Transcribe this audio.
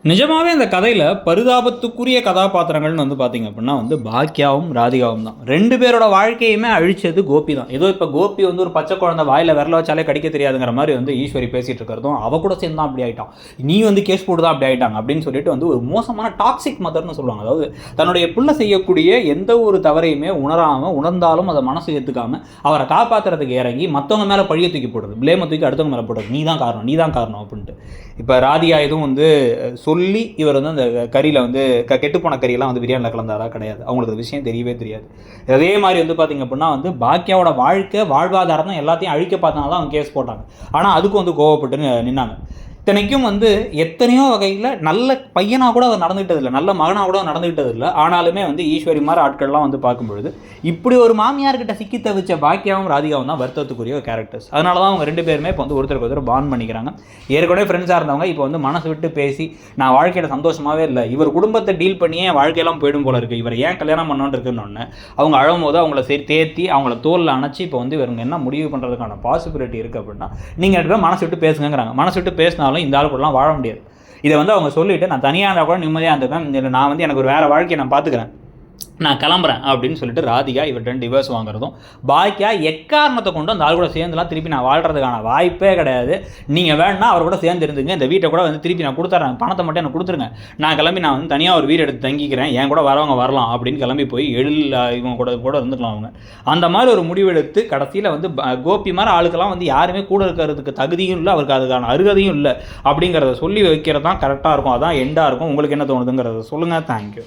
நிஜமாவே அந்த கதையில பரிதாபத்துக்குரிய கதாபாத்திரங்கள்னு வந்து பார்த்தீங்க அப்படின்னா வந்து பாக்கியாவும் ராதிகாவும் தான். 2 பேரோட வாழ்க்கையுமே அழிச்சது கோபி தான். ஏதோ இப்போ கோபி வந்து ஒரு பச்சை குழந்தை வாயில விரல வச்சாலே கடிக்க தெரியாதுங்கிற மாதிரி வந்து ஈஸ்வரி பேசிட்டு இருக்கிறதும், அவ கூட சேர்ந்து தான் அப்படி ஆயிட்டான், நீ வந்து கேஸ் போட்டு தான் அப்படி ஆயிட்டாங்க அப்படின்னு சொல்லிட்டு வந்து ஒரு மோசமான டாக்ஸிக் மதர்னு சொல்லுவாங்க. அதாவது தன்னுடைய புள்ள செய்யக்கூடிய எந்த ஒரு தவறையுமே உணராம, உணர்ந்தாலும் அதை மனசு ஏற்றுக்காம அவரை காப்பாற்றுறதுக்கு இறங்கி மற்றவங்க மேலே பழிய தூக்கி போடுறது, பிளேமை தூக்கி அடுத்தவங்க மேலே போடுறது, நீ தான் காரணம், நீ தான் காரணம் அப்படின்ட்டு. இப்போ ராதிகா எதுவும் வந்து சொல்லி இவர் வந்து அந்த கறியில் வந்து கெட்டுப்போன கறியெல்லாம் வந்து பிரியாணியில் கலந்தாரா? கிடையாது. அவங்களுக்கு அந்த விஷயம் தெரியவே தெரியாது. அதே மாதிரி வந்து பார்த்திங்க அப்படின்னா வந்து பாக்கியாவோட வாழ்க்கை வாழ்வாதாரம் தான் எல்லாத்தையும் அழிக்க பார்த்தனால தான் அவங்க கேஸ் போட்டாங்க. ஆனால் அதுக்கும் வந்து கோவப்பட்டு நின்னாங்க. இத்தனைக்கும் வந்து எத்தனையோ வகையில் நல்ல பையனாக கூட அவர் நடந்துக்கிட்டது இல்லை, நல்ல மகனாக கூட நடந்துக்கிட்டது இல்லை. ஆனாலுமே வந்து ஈஸ்வரி மாதிரி ஆட்கள்லாம் வந்து பார்க்கும்பொழுது இப்படி ஒரு மாமியார்கிட்ட சிக்கி தவிச்ச பாக்கியாவும் ராதிகாவும் தான் வருத்தத்துக்குரிய கேரக்டர்ஸ். அதனால தான் அவங்க 2 பேருமே இப்போ வந்து ஒருத்தருக்கு ஒருத்தர் பாண்ட் பண்ணிக்கிறாங்க. ஏற்கனவே ஃப்ரெண்ட்ஸாக இருந்தவங்க இப்போ வந்து மனசு விட்டு பேசி நான் வாழ்க்கையில் சந்தோஷமாகவே இல்லை, இவர் குடும்பத்தை டீல் பண்ணியே என் வாழ்க்கையெல்லாம் போயிடும் போல இருக்குது, இவர் ஏன் கல்யாணம் பண்ணோன்னு இருக்குன்னு அவங்க அழும் போது அவங்கள சரி தேத்தி அவங்கள தோலில் அணைச்சி இப்போ வந்து இவங்க என்ன முடிவு பண்ணுறதுக்கான பாசிபிலிட்டி இருக்குது அப்படின்னா நீங்கள் 2 பேரும் மனசு விட்டு பேசுங்கிறாங்க. மனசு விட்டு பேசினாலும் இந்த ஆள் கூடலாம் வாழ முடியாது. இதை வந்து அவங்க சொல்லிவிட்டு நான் தனியாக இருந்தால் கூட நிம்மதியாக இருந்துப்பேன், நான் வந்து எனக்கு ஒரு வேறு வாழ்க்கையை நான் பார்த்துக்கிறேன், நான் கிளம்புறேன் அப்படின்னு சொல்லிட்டு ராதிகா இவர்கிட்ட டிவோர்ஸ் வாங்குறதும், பாக்கியா எக்காரணத்தை கொண்டு அந்த ஆள் கூட சேர்ந்துலாம் திருப்பி நான் வாழ்கிறதுக்கான வாய்ப்பே கிடையாது, நீங்கள் வேணுன்னா அவர் கூட சேர்ந்து இருந்துங்க, இந்த வீட்டை கூட வந்து திருப்பி நான் கொடுத்துட்றேன், பணத்தை மட்டும் எனக்கு கொடுத்துருங்க, நான் கிளம்பி நான் வந்து தனியாக ஒரு வீடு எடுத்து தங்கிக்கிறேன், என் கூட வரவங்க வரலாம் அப்படின்னு கிளம்பி போய் இவங்க கூட இருந்துக்கலாம். அவங்க அந்த மாதிரி ஒரு முடிவெடுத்து கடைசியில் வந்து கோபி மாதிரி ஆளுக்கெல்லாம் வந்து யாருமே கூட இருக்கிறதுக்கு தகுதியும் இல்லை, அவருக்கு அதுக்கான அருகதையும் இல்லை அப்படிங்கிறத சொல்லி வைக்கிறது தான் கரெக்டாக இருக்கும், அதான் எண்டாக இருக்கும். உங்களுக்கு என்ன தோணுதுங்கிறத சொல்லுங்கள். தேங்க்யூ.